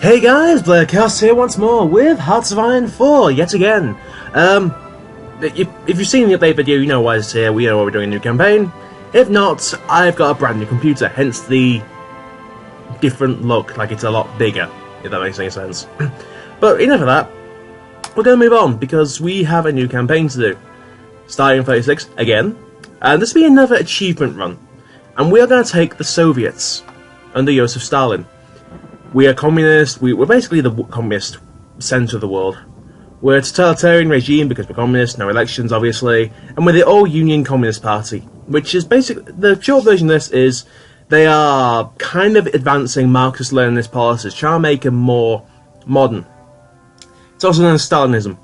Hey guys, Blair Chaos here once more with Hearts of Iron 4, yet again. If you've seen the update video, you know why it's here, we know why we're doing a new campaign. If not, I've got a brand new computer, hence the different look, like it's a lot bigger, if that makes any sense. But enough of that, we're going to move on, because we have a new campaign to do. Starting in 36, again, and this will be another achievement run. And we are going to take the Soviets, under Joseph Stalin. We are communist, we're basically the communist centre of the world. We're a totalitarian regime because we're communist, no elections obviously, and we're the all-union Communist Party, which is basically, the short version of this is, they are kind of advancing Marxist-Leninist policies, trying to make them more modern. It's also known as Stalinism,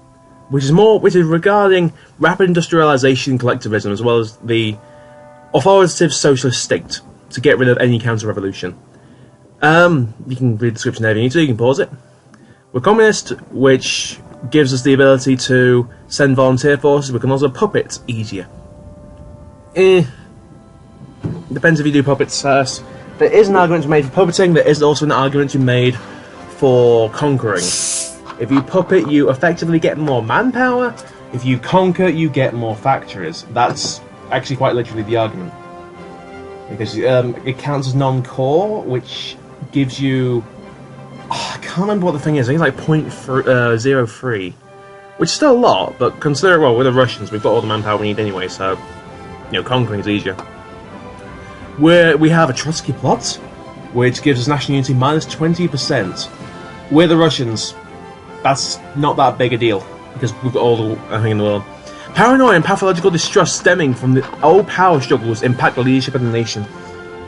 which is regarding rapid industrialisation and collectivism, as well as the authoritative socialist state, to get rid of any counter-revolution. You can read the description there if you need to, you can pause it. We're communist, which gives us the ability to send volunteer forces. We can also puppet easier. Depends if you do puppets first. There is an argument to be made for puppeting, there is also an argument to be made for conquering. If you puppet, you effectively get more manpower. If you conquer, you get more factories. That's actually quite literally the argument. Because it counts as non-core, which gives you... Oh, I can't remember what the thing is. I think it's like 0.03, which is still a lot, but consider, well, we're the Russians, we've got all the manpower we need anyway, so, you know, conquering is easier. We have a Trotsky plot, which gives us national unity minus 20%. We're the Russians. That's not that big a deal, because we've got all the everything in the world. Paranoia and pathological distrust stemming from the old power struggles impact the leadership of the nation.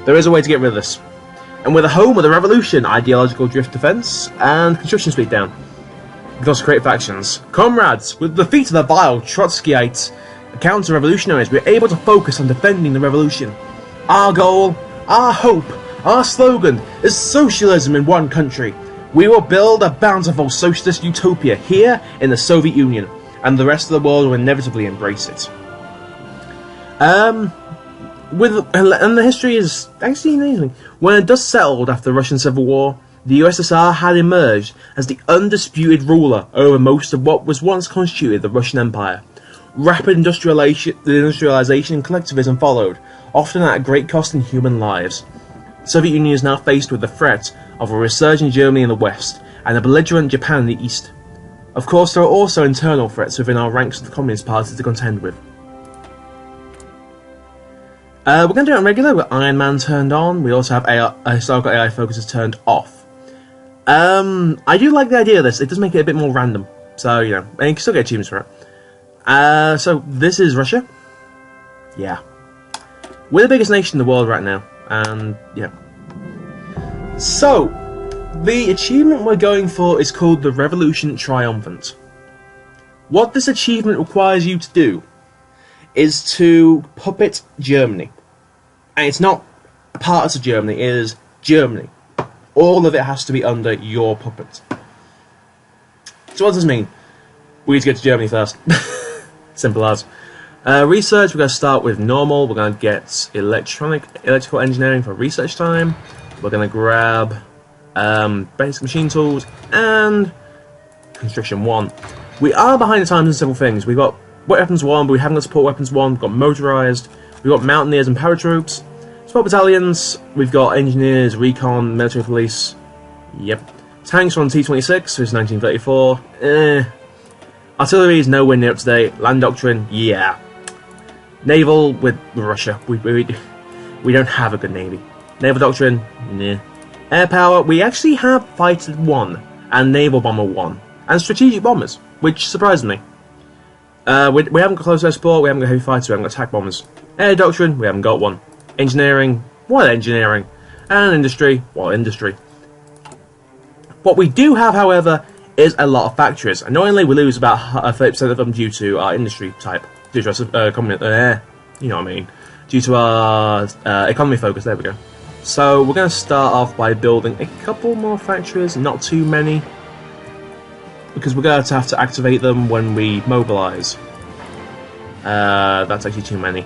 There is a way to get rid of this. And we're the home of the revolution, ideological drift defense, and construction speed down. We can also create factions. Comrades, with the defeat of the vile Trotskyites, counter-revolutionaries, we're able to focus on defending the revolution. Our goal, our hope, our slogan is socialism in one country. We will build a bountiful socialist utopia here in the Soviet Union, and the rest of the world will inevitably embrace it. And the history is actually amazing. When the dust settled after the Russian Civil War, the USSR had emerged as the undisputed ruler over most of what was once constituted the Russian Empire. Rapid industrialization and collectivism followed, often at a great cost in human lives. The Soviet Union is now faced with the threat of a resurgent Germany in the west, and a belligerent Japan in the east. Of course, there are also internal threats within our ranks of the Communist Party to contend with. We're going to do it on regular, with Iron Man turned on. We also have historical AI focuses turned off. I do like the idea of this. It does make it a bit more random. So, you know, and you can still get achievements for it. So, this is Russia. Yeah. We're the biggest nation in the world right now. And, yeah. So, the achievement we're going for is called the Revolution Triumphant. What this achievement requires you to do is to puppet Germany. And it's not parts of Germany, it is Germany. All of it has to be under your puppet. So what does this mean? We need to get to Germany first. Simple as. Research, we're going to start with normal. We're going to get electrical engineering for research time. We're going to grab basic machine tools and construction 1. We are behind the times in several things. We've got weapons 1, but we haven't got support weapons 1. We've got motorized. We've got mountaineers and paratroops. Support battalions. We've got engineers, recon, military police. Yep. Tanks on T-26, so it's 1934. Artillery is nowhere near up to date. Land doctrine, yeah. Naval with Russia. We don't have a good navy. Naval doctrine, nah. Air power, we actually have Fighter 1 and Naval Bomber 1 and strategic bombers, which surprised me. We haven't got close air support, we haven't got heavy fighters, we haven't got attack bombers. Air doctrine, we haven't got one. Engineering, what engineering? And industry, what industry? What we do have, however, is a lot of factories. Annoyingly, we lose about 30% of them due to our industry type. Due to our, you know what I mean. Due to our economy focus, there we go. So, we're going to start off by building a couple more factories, not too many. Because we're going to have to activate them when we mobilise. That's actually too many.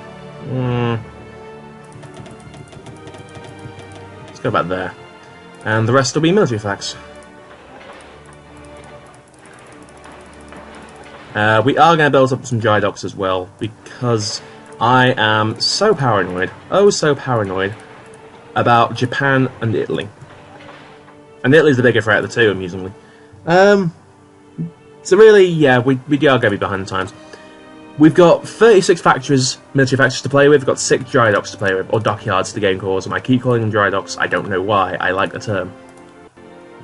Let's go back there. And the rest will be military facts. We are going to build up some dry docks as well, because I am so paranoid, oh so paranoid, about Japan and Italy. And Italy's the bigger threat of the two, amusingly. So really, yeah, we are going to be behind the times. We've got 36 factories, military factories to play with. We've got 6 dry docks to play with, or dockyards the game calls them. I keep calling them dry docks, I don't know why, I like the term.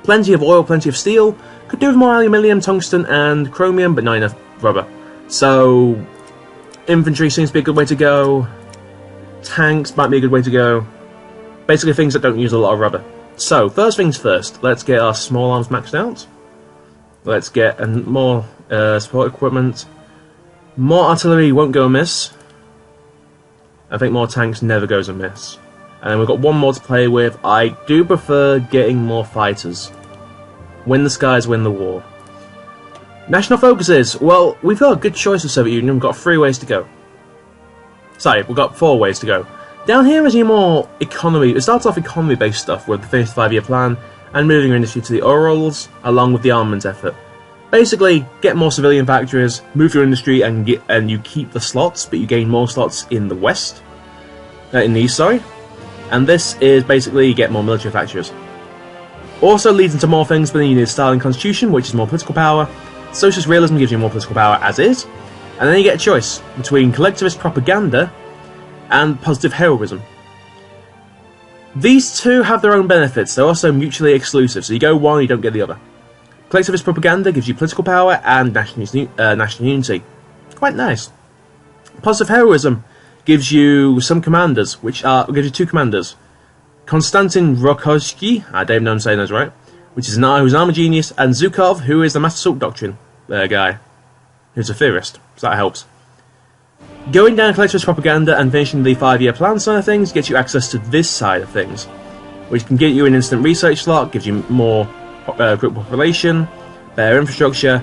Plenty of oil, plenty of steel. Could do with more aluminium, tungsten, and chromium, but not enough rubber. So, infantry seems to be a good way to go. Tanks might be a good way to go. Basically things that don't use a lot of rubber. So, first things first, let's get our small arms maxed out. Let's get more support equipment. More artillery won't go amiss. I think more tanks never goes amiss. And then we've got one more to play with. I do prefer getting more fighters. Win the skies, win the war. National focuses. Well, we've got a good choice of Soviet Union. We've got 3 ways to go. Sorry, we've got 4 ways to go. Down here is your more economy. It starts off economy-based stuff with the 55-year plan and moving your industry to the Urals, along with the armament effort. Basically, get more civilian factories, move your industry, and you keep the slots, but you gain more slots in the west, in the east, sorry. And this is basically get more military factories. Also leads into more things, but then you need a Stalin constitution, which is more political power. Socialist realism gives you more political power as is, and then you get a choice between collectivist propaganda and positive heroism. These two have their own benefits. They're also mutually exclusive, so you go one, you don't get the other. Collectivist propaganda gives you political power and national unity. Quite nice. Positive heroism gives you some commanders, gives you 2 commanders. Konstantin Rokoski, I don't know if I'm saying those right, who's an army genius, and Zhukov, who is the Master Assault Doctrine guy, who's a theorist, so that helps. Going down collectivist propaganda and finishing the 5-year plan side of things gets you access to this side of things, which can get you an instant research slot, gives you more group population, better infrastructure,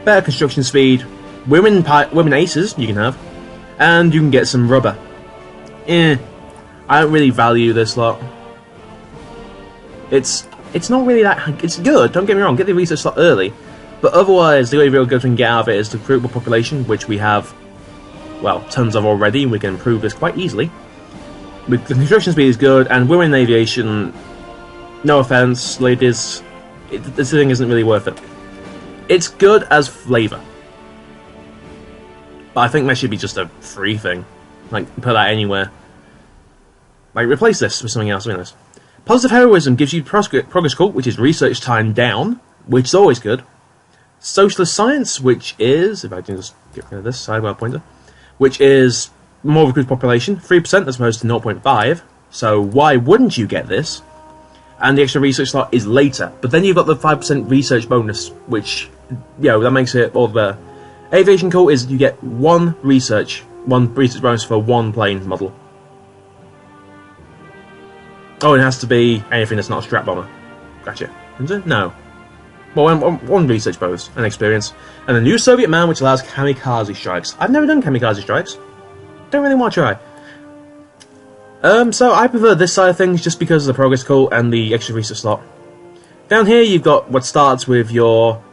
better construction speed, women aces you can have, and you can get some rubber. I don't really value this lot. It's not really that. It's good, don't get me wrong, get the research slot early, but otherwise the only real good thing you get out of it is the recruitable population, which we have, well, tons of already, and we can improve this quite easily. The construction speed is good, and women in aviation, no offense, ladies, this thing isn't really worth it. It's good as flavour, but I think that should be just a free thing. Like, put that anywhere. Like, replace this with something else. This. Positive heroism gives you progress cult, which is research time down, which is always good. Socialist science, which is, if I can just get rid of this sidebar pointer, which is more recruit population, 3% as opposed to 0.5. So why wouldn't you get this? And the extra research slot is later. But then you've got the 5% research bonus, which, that makes it all the better. Aviation cult is you get one research bonus for 1 plane model. Oh, it has to be anything that's not a strap bomber. Gotcha. Is it? No. Well, one research bonus and experience. And a new Soviet man, which allows kamikaze strikes. I've never done kamikaze strikes. Don't really want to try. So I prefer this side of things just because of the progress cult and the extra research slot. Down here you've got what starts with your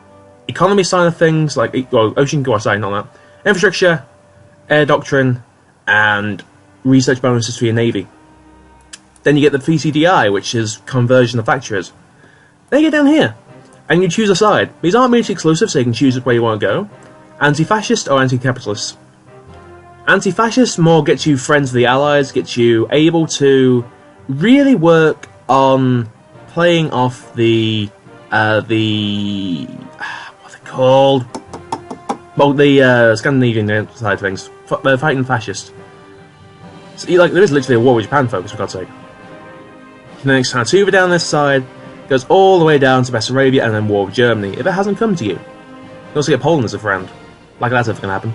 economy side of things, like ocean, sorry, not that. Infrastructure, air doctrine, and research bonuses for your navy. Then you get the PCDI, which is conversion of factories. Then you get down here, and you choose a side. These aren't mutually exclusive, so you can choose where you want to go. Anti-fascist or anti-capitalist. Anti-fascist more gets you friends with the Allies, gets you able to really work on playing off the what's it called? Well, the Scandinavian side of things, fighting fascist. So, there is literally a war with Japan, folks, for God's sake. The next Tartuva down this side goes all the way down to Bessarabia and then war with Germany, if it hasn't come to you. You also get Poland as a friend, like that's ever going to happen.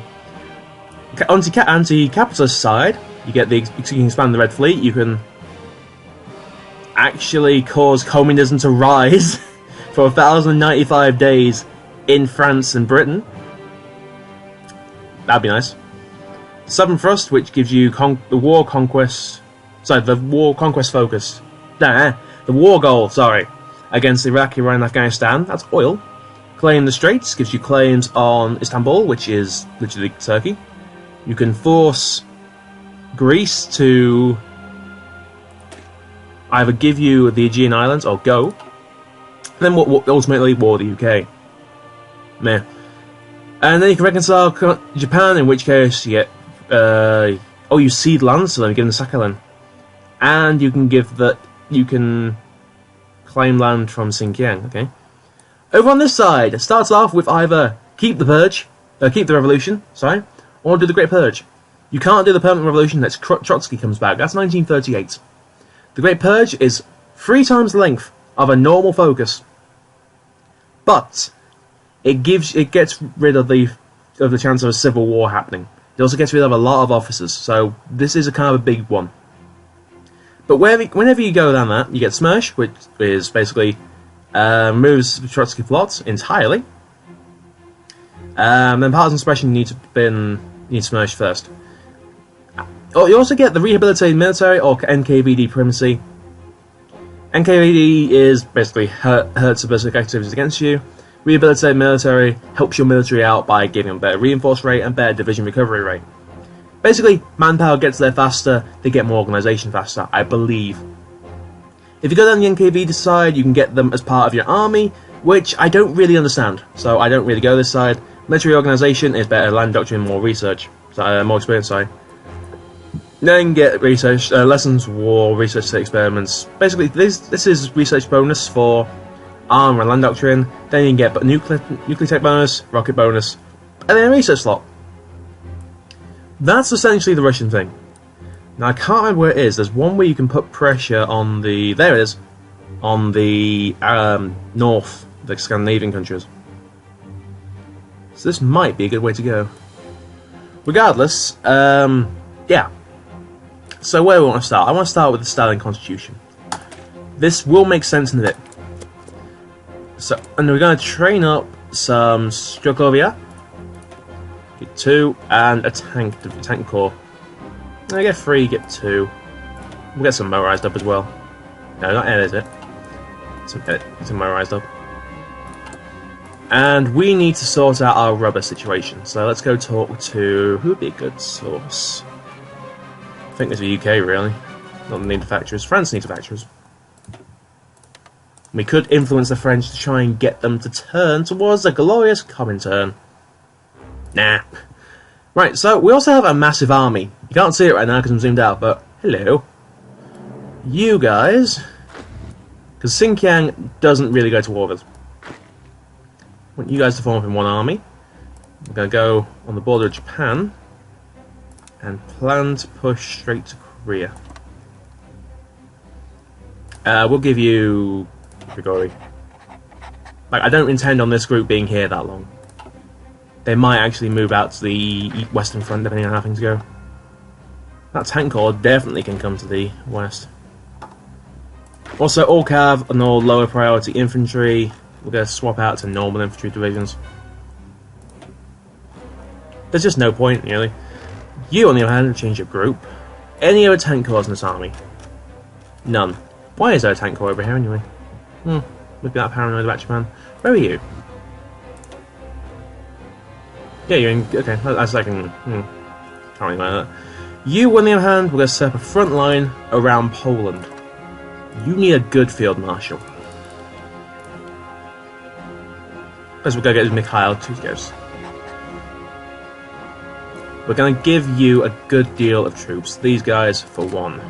Anti-capitalist side, you can expand the Red Fleet, you can actually cause communism to rise for 1,095 days in France and Britain. That'd be nice. Southern Thrust, which gives you the war conquest focus. The war goal, against Iraq, Iran, and Afghanistan. That's oil. Claim the Straits gives you claims on Istanbul, which is literally Turkey. You can force Greece to either give you the Aegean Islands or go. Then ultimately war the UK. Meh. And then you can reconcile Japan, in which case you get you cede lands to them, you give them Sakhalin. And you can claim land from Xinjiang, okay? Over on this side, it starts off with either keep the revolution, or do the Great Purge. You can't do the permanent revolution unless Trotsky comes back. That's 1938. The Great Purge is 3 times the length of a normal focus, but it gets rid of the chance of a civil war happening. It also gets rid of a lot of officers, so this is a kind of a big one. But whenever you go down that, you get Smersh, which is basically moves the Trotsky plot entirely. Then partisan suppression you need Smersh first. You also get the rehabilitated military or NKVD primacy. NKVD is basically hurt subversive activities against you. Rehabilitated military helps your military out by giving them better reinforce rate and better division recovery rate. Basically, manpower gets there faster, they get more organisation faster, I believe. If you go down the NKVD side, you can get them as part of your army, which I don't really understand, so I don't really go this side. Military organisation is better land doctrine, more research, more experience, Then get research, lessons, war, research to experiments. Basically, this is research bonus for armor and land doctrine. Then you can get nuclear tech bonus, rocket bonus, and then a research slot. That's essentially the Russian thing. Now I can't remember where it is. There's one where you can put pressure on the. There it is, on the north, the Scandinavian countries. So this might be a good way to go. Regardless, yeah. So where do we want to start? I want to start with the Stalin Constitution. This will make sense in a bit. So, and we're going to train up some Strugovia, get 2, and a tank corps. I get 3, get 2. We'll get some motorized up as well. No, not edit it. It's motorized up. And we need to sort out our rubber situation. So let's go talk to who would be a good source. I think it's the UK really. Not the manufacturers. France needs manufacturers. We could influence the French to try and get them to turn towards a glorious Comintern. Nah. Right, so we also have a massive army. You can't see it right now because I'm zoomed out, but hello. You guys. Because Xinjiang doesn't really go to war with us. I want you guys to form up in one army. We're going to go on the border of Japan and plan to push straight to Korea. We'll give you Grigori. Like, I don't intend on this group being here that long. They might actually move out to the western front depending on how things go. That tank corps definitely can come to the west. Also, all cav and all lower priority infantry, we're going to swap out to normal infantry divisions. There's just no point, really. You, on the other hand, change your group. Any other tank corps in this army? None. Why is there a tank corps over here, anyway? Look at that paranoid about Japan. Where are you? Yeah, you're in... Okay, that's like... Can't really mind that. You, on the other hand, we're going to set up a front line around Poland. You need a good field marshal. Because we're going to get Mikhail Tuskos. We're going to give you a good deal of troops. These guys for 1.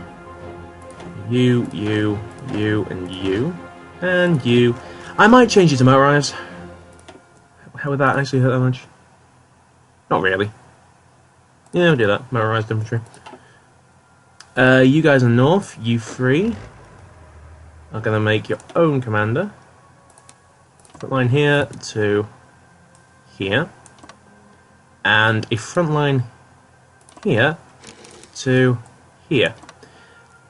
You, and you. And you. I might change you to motorized. How would that actually hurt that much? Not really. Yeah, I'll do that. Motorized infantry. You guys are north. You 3 are going to make your own commander. Front line here to here. And a front line here to here.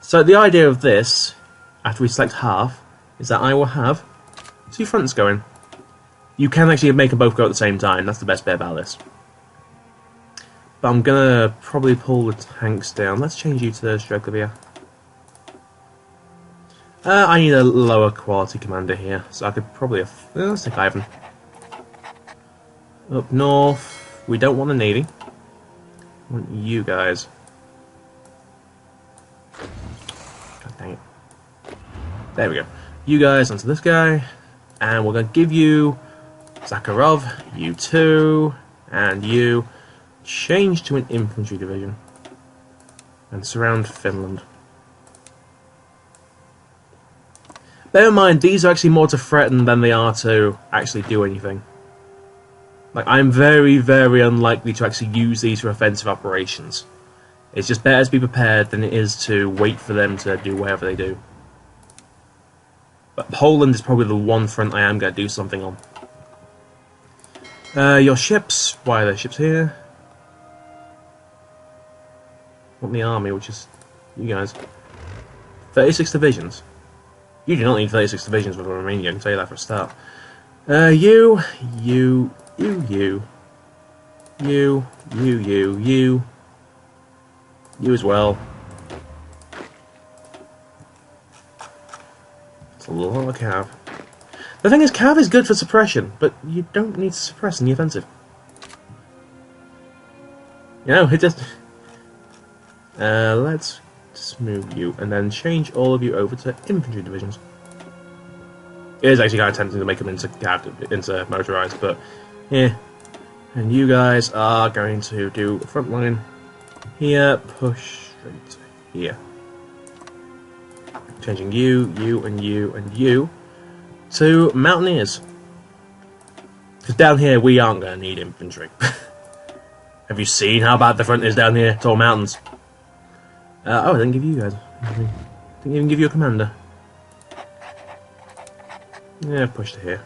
So the idea of this, after we select half, is that I will have 2 fronts going. You can actually make them both go at the same time. That's the best bit about this. But I'm gonna probably pull the tanks down. Let's change you to Strugovia. I need a lower quality commander here, so I could probably... let's take Ivan. Up north, we don't want the Navy. We want you guys. God dang it. There we go. You guys onto this guy. And we're going to give you Zakharov, you two, and you. Change to an infantry division. And surround Finland. Bear in mind, these are actually more to threaten than they are to actually do anything. Like, I'm very, very unlikely to actually use these for offensive operations. It's just better to be prepared than it is to wait for them to do whatever they do. But Poland is probably the one front I am going to do something on. Your ships, why are there ships here? Want the army, which is you guys. 36 divisions. You do not need 36 divisions with Romania, I can tell you that for a start. You as well. It's a lot of cav. The thing is, cav is good for suppression, but you don't need to suppress in the offensive. You know, it just... let's just move you, and then change all of you over to infantry divisions. It is actually kind of tempting to make them into motorized, but yeah. And you guys are going to do front line here, push straight to here. Changing you, and you to mountaineers. Because down here we aren't going to need infantry. Have you seen how bad the front is down here? It's all mountains. Oh, I didn't give you guys. Didn't even give you a commander. Yeah, push to here.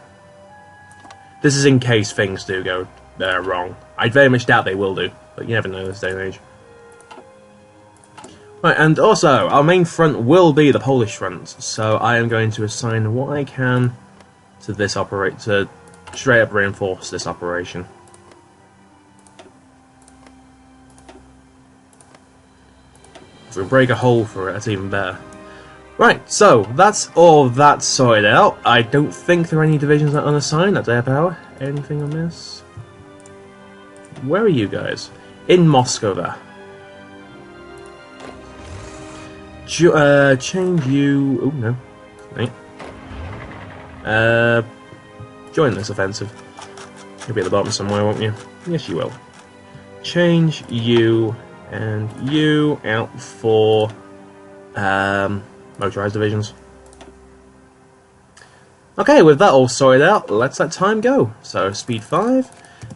This is in case things do go wrong. I very much doubt they will do, but you never know this day and age. Right, and also, our main front will be the Polish front, so I am going to assign what I can to this to straight up reinforce this operation. If we break a hole for it, that's even better. Right, so that's all that sorted out. I don't think there are any divisions that are unassigned. That's air power. Anything on this? Where are you guys? In Moscow there. Change you... Oh, no. Right. Join this offensive. You'll be at the bottom somewhere, won't you? Yes, you will. Change you and you out for motorized divisions. Okay, with that all sorted out, let's let time go. So, speed 5.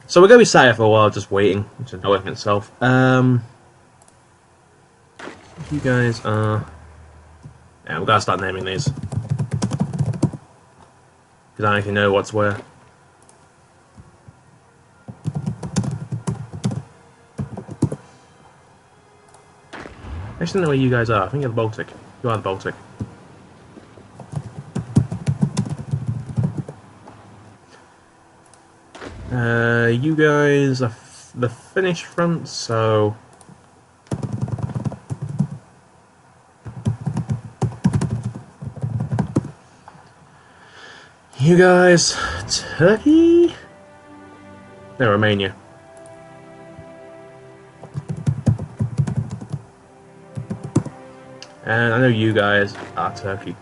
So we're going to be sat here for a while just waiting, which is annoying in itself. You guys are... Yeah, we've got to start naming these. Because I don't actually know what's where. I just don't know where you guys are. I think you're the Baltic. You are the Baltic. You guys are the Finnish front, so... You guys... Turkey? No, Romania. And I know you guys are Turkey.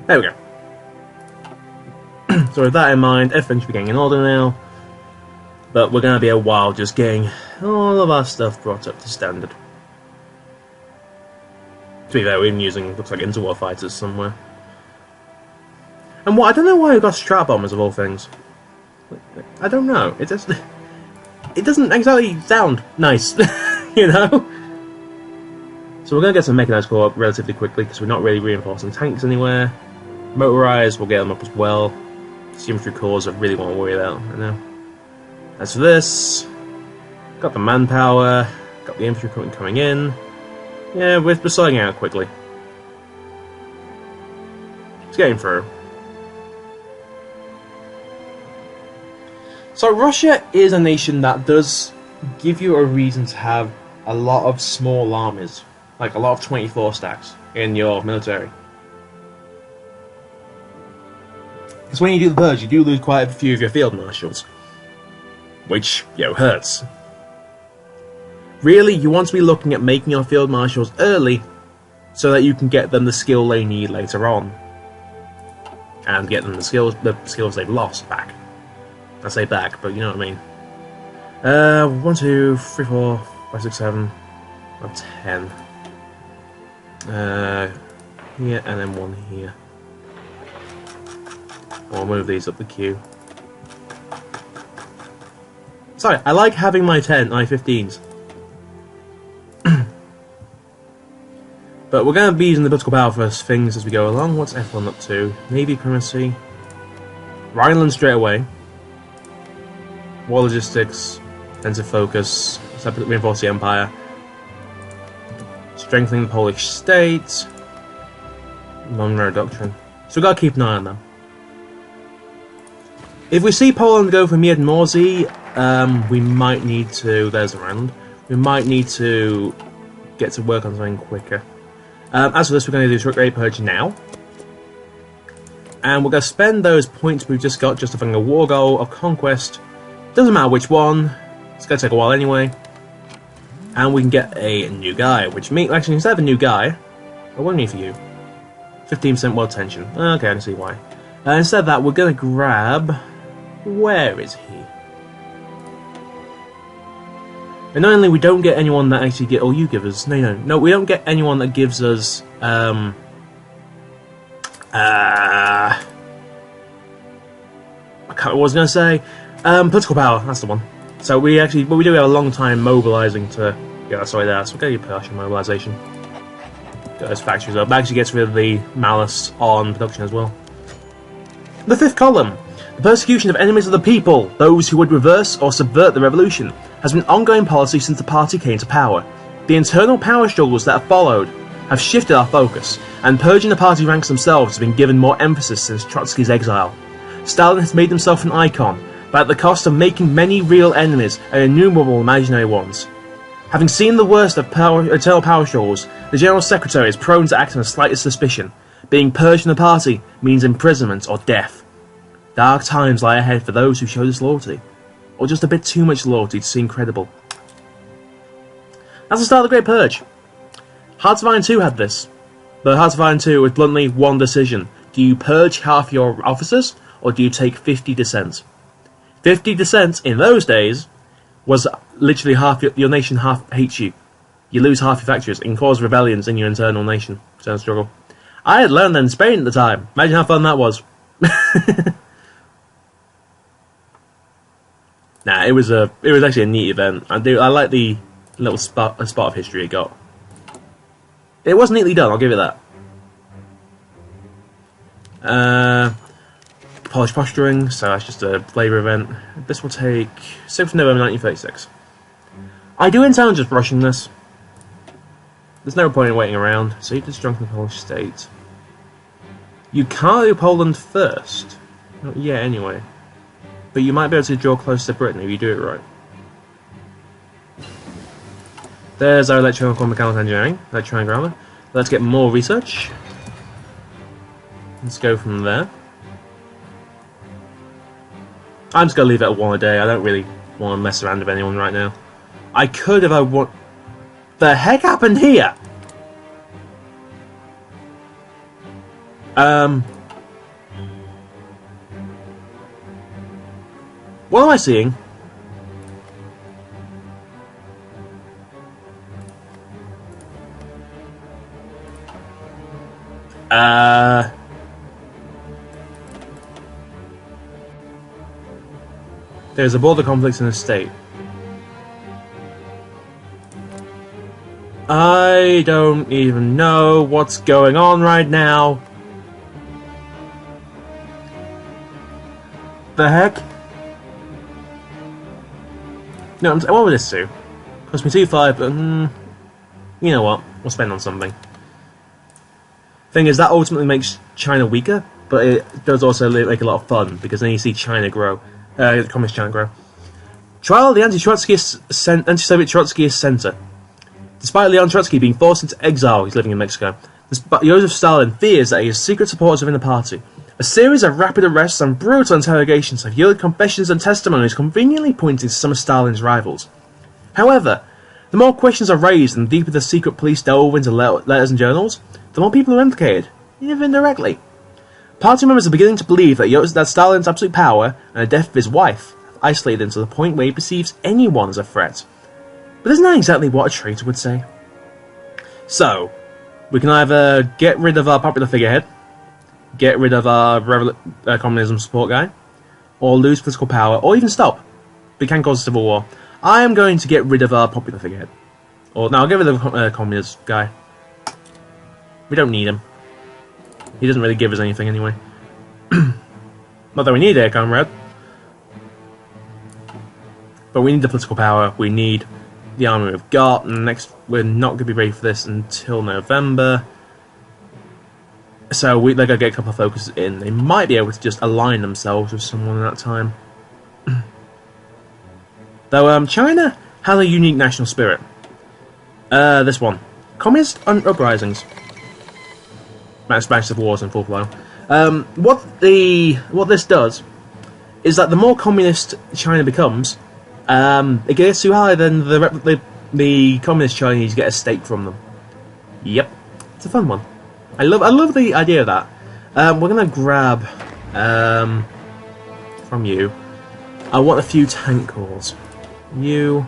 There we go. So with that in mind, everything should be getting in order now. But we're going to be a while just getting all of our stuff brought up to standard. To be fair, we're even using, looks like, interwar fighters somewhere. And what, I don't know why we've got strat bombers of all things. I don't know. It doesn't exactly sound nice, you know? So we're going to get some mechanized corps up relatively quickly because we're not really reinforcing tanks anywhere. Motorized, we'll get them up as well. The infantry corps I really want to worry about right now. As for this, got the manpower, got the infantry equipment coming in. Yeah, we're sorting out quickly. It's getting through. So Russia is a nation that does give you a reason to have a lot of small armies, like a lot of 24 stacks in your military. Because when you do the purge, you do lose quite a few of your field marshals, which, hurts. Really, you want to be looking at making your field marshals early so that you can get them the skill they need later on. And get them the skills they've lost back. I say back, but you know what I mean. 1, 2, 3, 4, 5, 6, 7, 10. Here, and then 1 here. I'll move these up the queue. Sorry, I like having my 10 I-15s. But we're going to be using the political power for things as we go along. What's F1 up to? Navy primacy. Rhineland straight away. War logistics. Defensive focus. Reinforce the Empire. Strengthening the Polish state. Monroe Doctrine. So we've got to keep an eye on them. If we see Poland go for Mied Morzy, we might need to... There's Rhineland. We might need to get to work on something quicker. As for this, we're going to do Great Purge now. And we're going to spend those points we've just got justifying a war goal of conquest. Doesn't matter which one. It's going to take a while anyway. And we can get a new guy, which means... Actually, instead of a new guy... What do we need for you? 15% world tension. Okay, I can see why. Instead of that, we're going to grab... Where is he? And not only we don't get anyone that actually get... Oh, you give us... No, we don't get anyone that gives us... what was I going to say? Political power, that's the one. So we actually... But we do have a long time mobilising to... Yeah, sorry there. So we're going to do partial mobilisation. Get those factories up. That actually gets rid of the malice on production as well. The fifth column. The persecution of enemies of the people, those who would reverse or subvert the revolution, has been an ongoing policy since the party came to power. The internal power struggles that have followed have shifted our focus, and purging the party ranks themselves has been given more emphasis since Trotsky's exile. Stalin has made himself an icon, but at the cost of making many real enemies and innumerable imaginary ones. Having seen the worst of internal power struggles, the General Secretary is prone to act on the slightest suspicion. Being purged from the party means imprisonment or death. Dark times lie ahead for those who show this loyalty, or just a bit too much loyalty to seem credible. That's the start of the Great Purge. Hearts of Iron 2 had this, but Hearts of Iron 2 was bluntly one decision. Do you purge half your officers, or do you take 50 dissent? 50 dissent in those days was literally half your nation half hates you. You lose half your factories and cause rebellions in your internal nation. Internal struggle. I had learned that in Spain at the time. Imagine how fun that was. Nah, it was actually a neat event. I like the little spot of history it got. It was neatly done, I'll give it that. Polish posturing, so that's just a flavour event. This will take 6th of November 1936. I do intend on just rushing this. There's no point in waiting around. So you just strengthen the Polish state. You can't do Poland first. Not yet, anyway. But you might be able to draw close to Britain if you do it right. There's our electronic and mechanical engineering, electronic grammar. Let's get more research. Let's go from there. I'm just going to leave it at 1 a day. I don't really want to mess around with anyone right now. I could if I want... The heck happened here? What am I seeing? There's a border conflict in the state. I don't even know what's going on right now. The heck? No, what would this do? Cost me 2.5, but you know what? We'll spend on something. Thing is, that ultimately makes China weaker, but it does also make a lot of fun because then you see China grow, the Communist China grow. Trial of the anti-Soviet Trotskyist Center. Despite Leon Trotsky being forced into exile, he's living in Mexico. Joseph Stalin fears that he has secret supporters within the party. A series of rapid arrests and brutal interrogations have yielded confessions and testimonies conveniently pointing to some of Stalin's rivals. However, the more questions are raised and the deeper the secret police delve into letters and journals, the more people are implicated, even indirectly. Party members are beginning to believe that Stalin's absolute power and the death of his wife have isolated him to the point where he perceives anyone as a threat. But isn't that exactly what a traitor would say? So, we can either get rid of our popular figurehead, get rid of our communism support guy, or lose political power, or even stop. We can cause a civil war. I am going to get rid of our popular figurehead. Or, no, I'll get rid of the communist guy. We don't need him. He doesn't really give us anything anyway. Not that we need it, Comrade. But we need the political power, we need the army we've got, and we're not going to be ready for this until November. So they're going to get a couple of focuses in. They might be able to just align themselves with someone at that time. Though China has a unique national spirit. This one. Communist uprisings. Spanish Civil Wars in full flow. What this does is that the more communist China becomes, it gets too high, then the communist Chinese get a stake from them. Yep, it's a fun one. I love the idea of that. We're gonna grab from you. I want a few tank corps. You,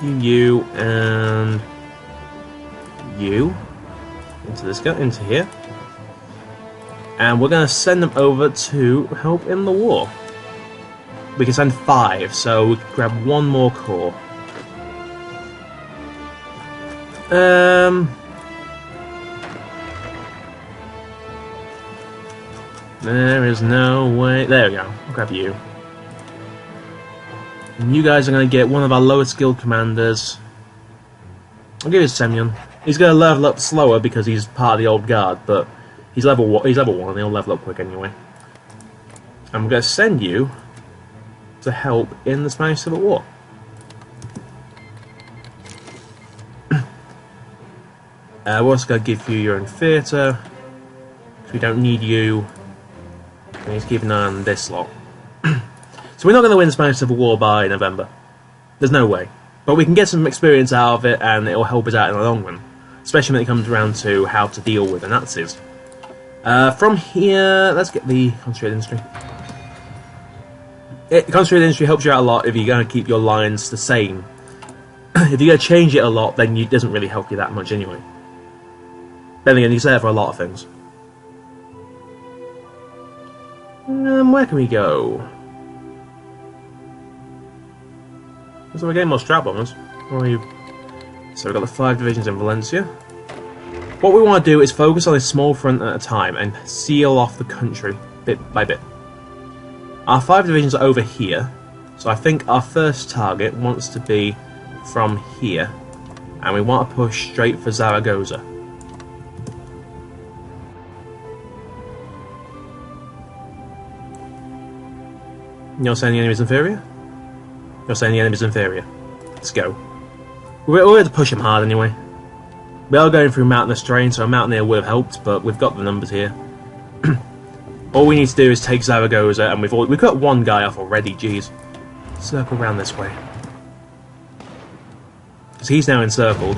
you, and you into here, and we're gonna send them over to help in the war. We can send 5, so we can grab 1 more corps. There is no way. There we go. I'll grab you. And you guys are going to get one of our lower skilled commanders. I'll give you Semyon. He's going to level up slower because he's part of the old guard, but he's level 1 and he'll level up quick anyway. And we're going to send you to help in the Spanish Civil War. We're also going to give you your own theatre, because we don't need you. We need to keep an eye on this lot. So we're not going to win the Spanish Civil War by November. There's no way. But we can get some experience out of it, and it'll help us out in the long run. Especially when it comes around to how to deal with the Nazis. From here, let's get the concentrated industry. Concentrated industry helps you out a lot if you're going to keep your lines the same. If you're going to change it a lot, then it doesn't really help you that much anyway. Then again, you say that for a lot of things. Where can we go? So we're getting more strap bombers. So we've got the 5 divisions in Valencia. What we want to do is focus on a small front at a time and seal off the country bit by bit. Our 5 divisions are over here, so I think our first target wants to be from here, and we want to push straight for Zaragoza. You're saying the enemy's inferior? You're saying the enemy's inferior. Let's go. We're going to push him hard anyway. We are going through mountainous terrain, so a mountaineer would have helped, but we've got the numbers here. All we need to do is take Zaragoza, and we've got 1 guy off already, jeez. Circle round this way. Because he's now encircled.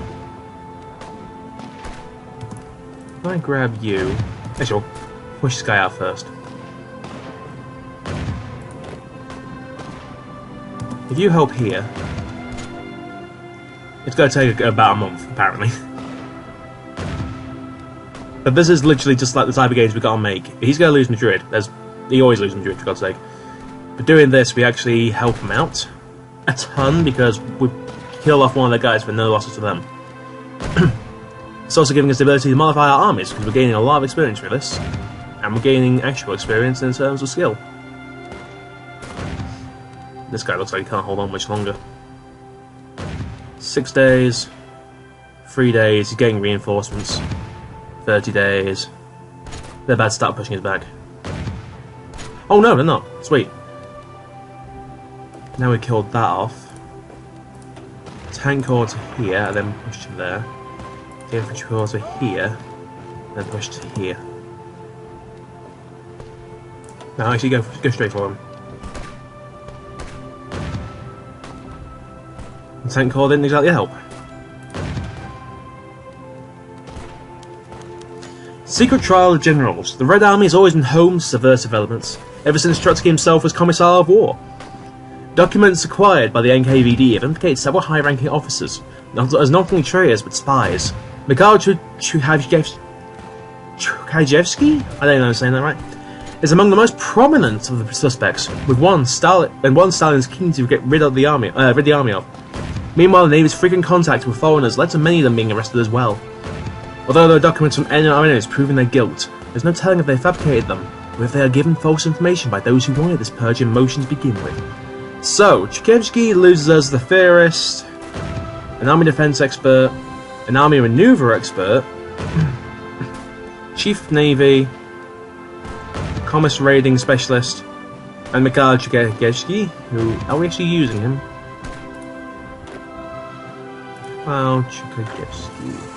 If I grab you... Actually, we'll push this guy out first. If you help here, it's going to take about a month, apparently. But this is literally just like the type of games we got to make. He's going to lose Madrid. He always loses Madrid, for God's sake. But doing this, we actually help him out a ton because we kill off one of their guys with no losses to them. It's also giving us the ability to modify our armies because we're gaining a lot of experience with this, and we're gaining actual experience in terms of skill. This guy looks like he can't hold on much longer. 6 days, 3 days, he's getting reinforcements. 30 days. They're about to start pushing his back. Oh no, they're not. Sweet. Now we killed that off. Tank corps to here, and then pushed him there. The infantry corps are here, then push to here. No, actually go straight for him. The tank corps didn't exactly help. Secret Trial of Generals. The Red Army has always been home to subversive elements, ever since Trotsky himself was Commissar of War. Documents acquired by the NKVD have implicated several high-ranking officers, as not only traitors but spies. Mikhail Chukhajevsky, I don't know if I'm saying that right, is among the most prominent of the suspects, with one Stalin's keen to get rid of the army of. Meanwhile, the Navy's frequent contact with foreigners led to many of them being arrested as well. Although there are documents from enemies proving their guilt, there's no telling if they fabricated them, or if they are given false information by those who wanted this purge in motion to begin with. So, Chukhajevsky loses us the theorist, an army defense expert, an army maneuver expert, chief navy, commerce raiding specialist, and Mikhail Chukhajevsky, who are we actually using him? Well, Chukhajevsky.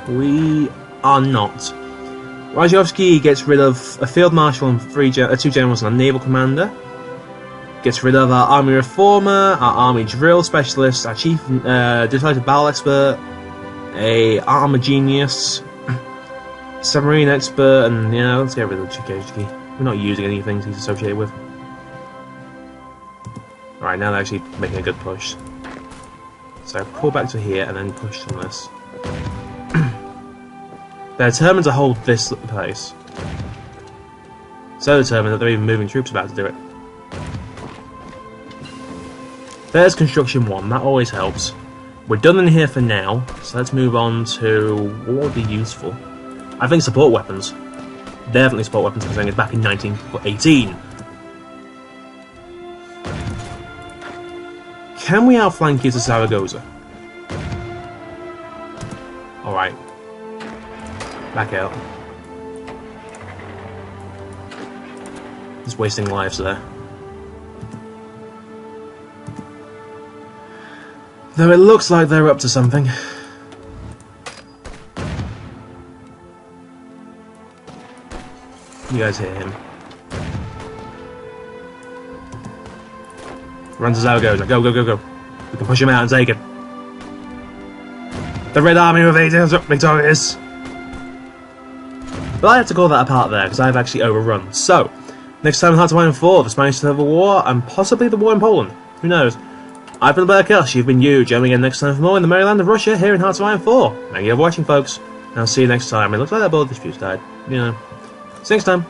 We are not. Rajovsky gets rid of a field marshal and two generals and a naval commander. Gets rid of our army reformer, our army drill specialist, our chief decisive battle expert, a armor genius, submarine expert, and yeah, let's get rid of Chukhajevsky. We're not using any things he's associated with. Alright, now they're actually making a good push. So pull back to here and then push on this. They're determined to hold this place. So determined that they're even moving troops about to do it. There's construction 1, that always helps. We're done in here for now, so let's move on to what would be useful. I think support weapons. Definitely support weapons, considering it's back in 1918. Can we outflank you to Zaragoza? Alright. Back out. Just wasting lives there. Though it looks like they're up to something. You guys hear him. Run to Zaragoza. Go, go, go, go. We can push him out and take it. The Red Army of 8 is victorious. But I have to call that apart there, because I've actually overrun. So, next time in Hearts of Iron 4, the Spanish Civil War, and possibly the war in Poland. Who knows? I've been Berkus, you've been you. Join me again next time for more in the Maryland of Russia, here in Hearts of Iron 4. Thank you for watching, folks. And I'll see you next time. It looks like that board dispute died. You know. See you next time.